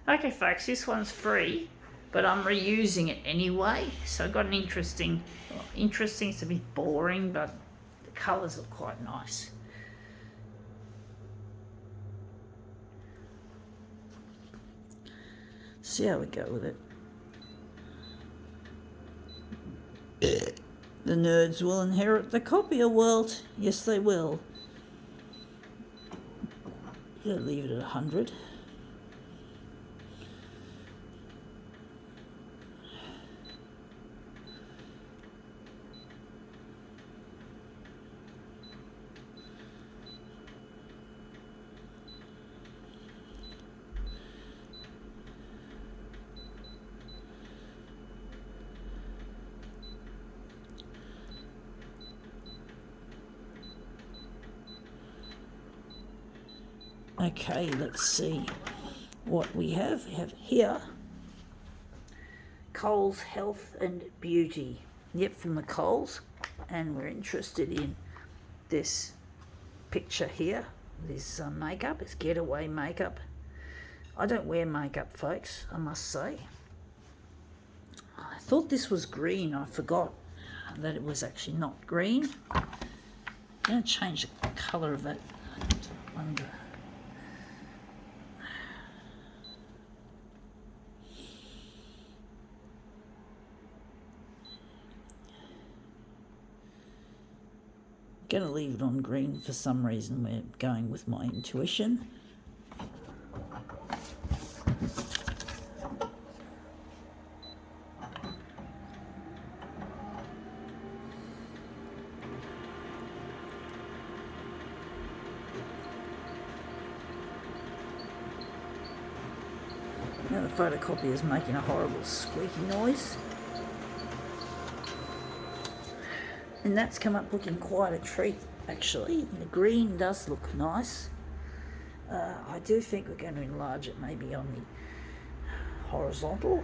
Okay folks, this one's free, but I'm reusing it anyway. So I've got an interesting, it's a bit boring, but the colours look quite nice. See how we go with it. The nerds will inherit the copier world. Yes, they will. You gotta leave it at 100. Okay, let's see what we have. We have here Coles Health and Beauty. Yep, from the Coles. And we're interested in this picture here. This makeup. It's getaway makeup. I don't wear makeup, folks, I must say. I thought this was green. I forgot that it was actually not green. I'm going to change the colour of it. I wonder. Going to leave it on green for some reason. We're going with my intuition. Now the photocopier is making a horrible squeaky noise. And that's come up looking quite a treat, actually. The green does look nice. I do think we're going to enlarge it maybe on the horizontal.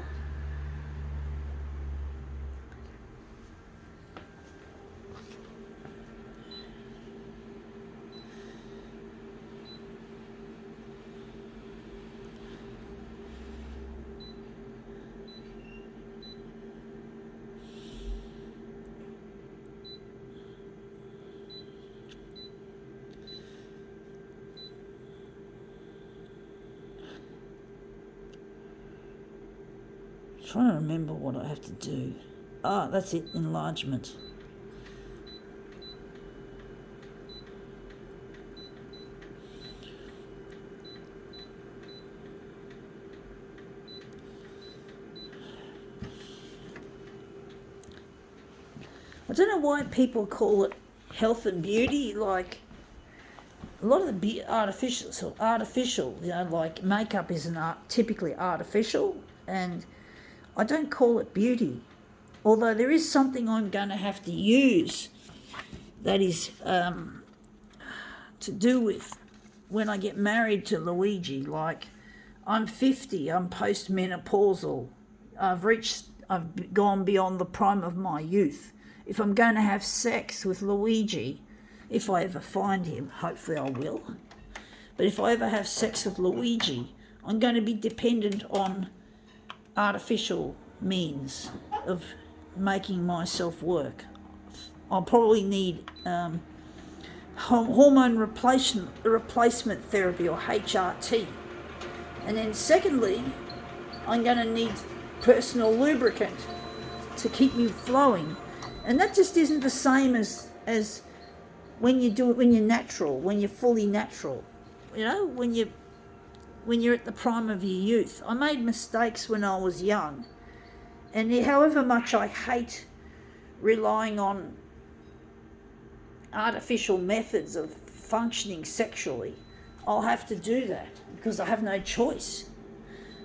Trying to remember what I have to do. Ah, that's it, enlargement. I don't know why people call it health and beauty. Like a lot of the artificial, you know, like makeup is typically artificial, and I don't call it beauty, although there is something I'm going to have to use that is to do with when I get married to Luigi. Like, I'm 50, I'm postmenopausal, I've gone beyond the prime of my youth. If I'm going to have sex with Luigi, if I ever find him, hopefully I will, but if I ever have sex with Luigi, I'm going to be dependent on artificial means of making myself work. I'll probably need hormone replacement therapy, or HRT. And then secondly, I'm going to need personal lubricant to keep me flowing. And that just isn't the same as when you do it, when you're natural, when you're fully natural. You know, when you're at the prime of your youth. I made mistakes when I was young, and however much I hate relying on artificial methods of functioning sexually, I'll have to do that because I have no choice.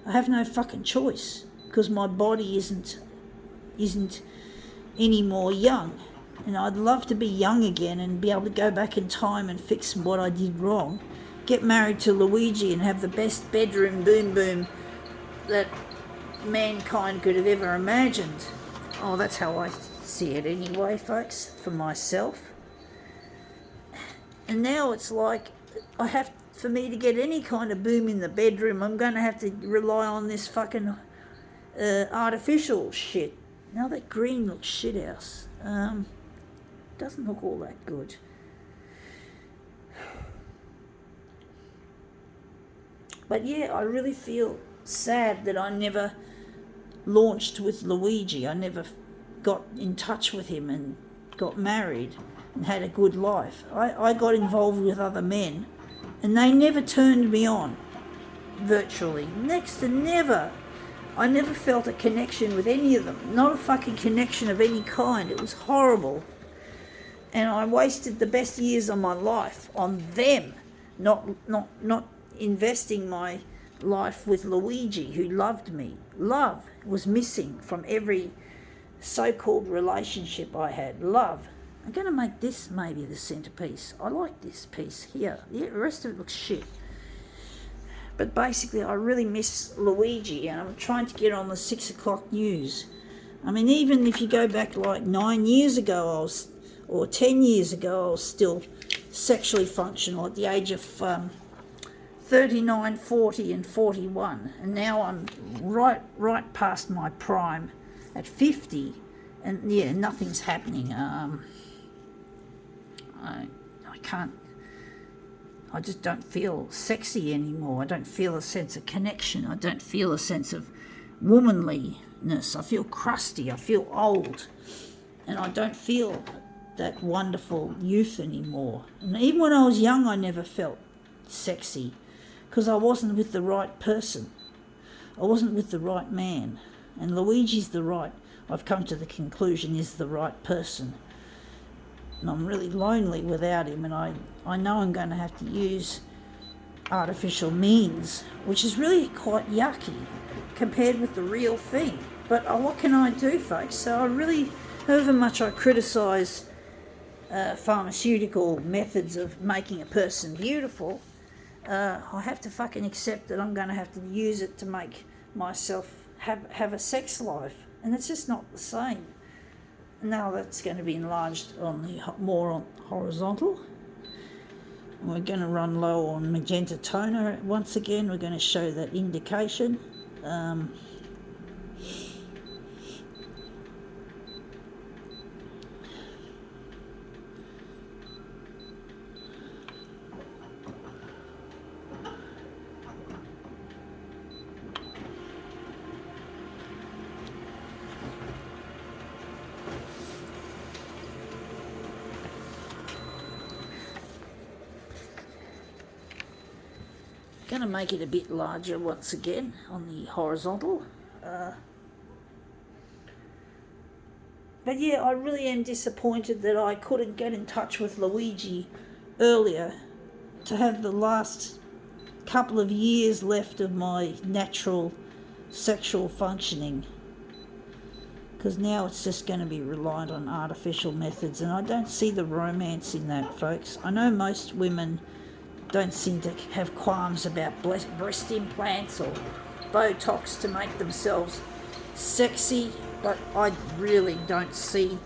I have no fucking choice because my body isn't any more young, and I'd love to be young again and be able to go back in time and fix what I did wrong. Get married to Luigi and have the best bedroom boom boom that mankind could have ever imagined. Oh, that's how I see it anyway, folks, for myself. And now it's like I have for me to get any kind of boom in the bedroom, I'm going to have to rely on this fucking artificial shit. Now that green looks shit house. Doesn't look all that good. But yeah, I really feel sad that I never launched with Luigi. I never got in touch with him and got married and had a good life. I got involved with other men and they never turned me on, virtually. Next to never. I never felt a connection with any of them. Not a fucking connection of any kind. It was horrible. And I wasted the best years of my life on them, not investing my life with Luigi, who loved me. Love was missing from every so-called relationship I had. Love. I'm going to make this maybe the centerpiece. I like this piece here. The rest of it looks shit. But basically, I really miss Luigi, and I'm trying to get on the 6 o'clock news. I mean, even if you go back like 9 years ago, or 10 years ago, I was still sexually functional at the age of 39, 40 and 41. And now I'm right past my prime at 50. And yeah, nothing's happening. I just don't feel sexy anymore. I don't feel a sense of connection. I don't feel a sense of womanliness. I feel crusty. I feel old. And I don't feel that wonderful youth anymore. And even when I was young, I never felt sexy because I wasn't with the right person. I wasn't with the right man. And Luigi's I've come to the conclusion, is the right person. And I'm really lonely without him, and I know I'm going to have to use artificial means, which is really quite yucky compared with the real thing. But what can I do, folks? So I really, however much I criticise pharmaceutical methods of making a person beautiful, I have to fucking accept that I'm going to have to use it to make myself have a sex life. And it's just not the same. Now that's going to be enlarged on the more on horizontal. We're going to run low on magenta toner once again. We're going to show that indication. Going to make it a bit larger once again on the horizontal. But yeah, I really am disappointed that I couldn't get in touch with Luigi earlier to have the last couple of years left of my natural sexual functioning. Because now it's just going to be reliant on artificial methods, and I don't see the romance in that, folks. I know most women don't seem to have qualms about breast implants or Botox to make themselves sexy, but I really don't see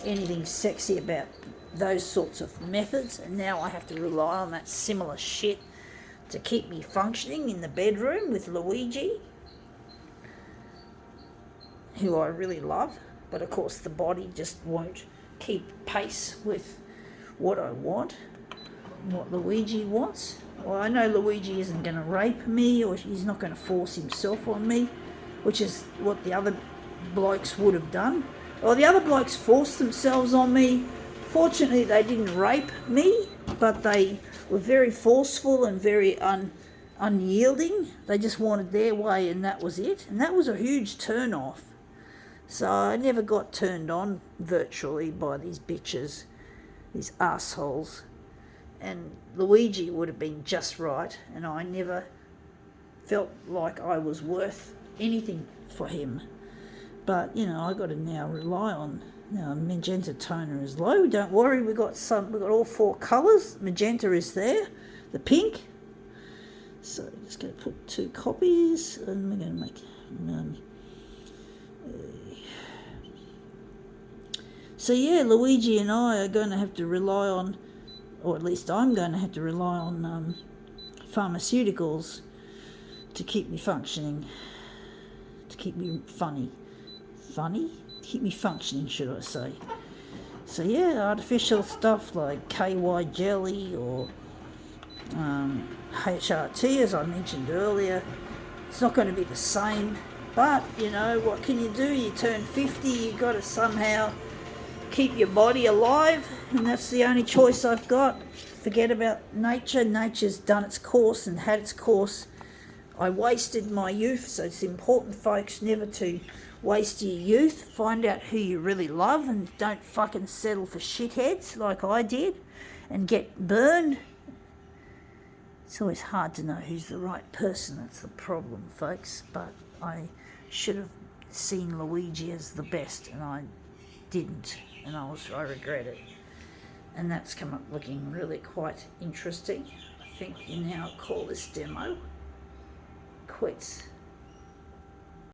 anything sexy about those sorts of methods, and now I have to rely on that similar shit to keep me functioning in the bedroom with Luigi, who I really love, but of course the body just won't keep pace with what I want. What Luigi wants. Well, I know Luigi isn't going to rape me, or he's not going to force himself on me, which is what the other blokes would have done. Well, the other blokes forced themselves on me. Fortunately, they didn't rape me, but they were very forceful and very unyielding. They just wanted their way, and that was it. And that was a huge turn off. So I never got turned on virtually by these bitches, these assholes. And Luigi would have been just right, and I never felt like I was worth anything for him. But, you know, I got to now rely on, magenta toner is low. Don't worry, we've got all 4 colours. Magenta is there, the pink. So I'm just going to put 2 copies, and we're going to make... So yeah, Luigi and I are going to have to rely on, or at least I'm going to have to rely on pharmaceuticals to keep me functioning, to keep me keep me functioning, should I say. So yeah, artificial stuff like KY jelly or HRT, as I mentioned earlier, it's not going to be the same. But, you know, what can you do? You turn 50, you've got to somehow keep your body alive, and that's the only choice I've got. Forget about nature. Nature's done its course and had its course. I wasted my youth, so it's important, folks, never to waste your youth. Find out who you really love and don't fucking settle for shitheads like I did and get burned. It's always hard to know who's the right person. That's the problem, folks. But I should have seen Luigi as the best, and I didn't, and I regret it. And that's come up looking really quite interesting. I think you now call this demo quits.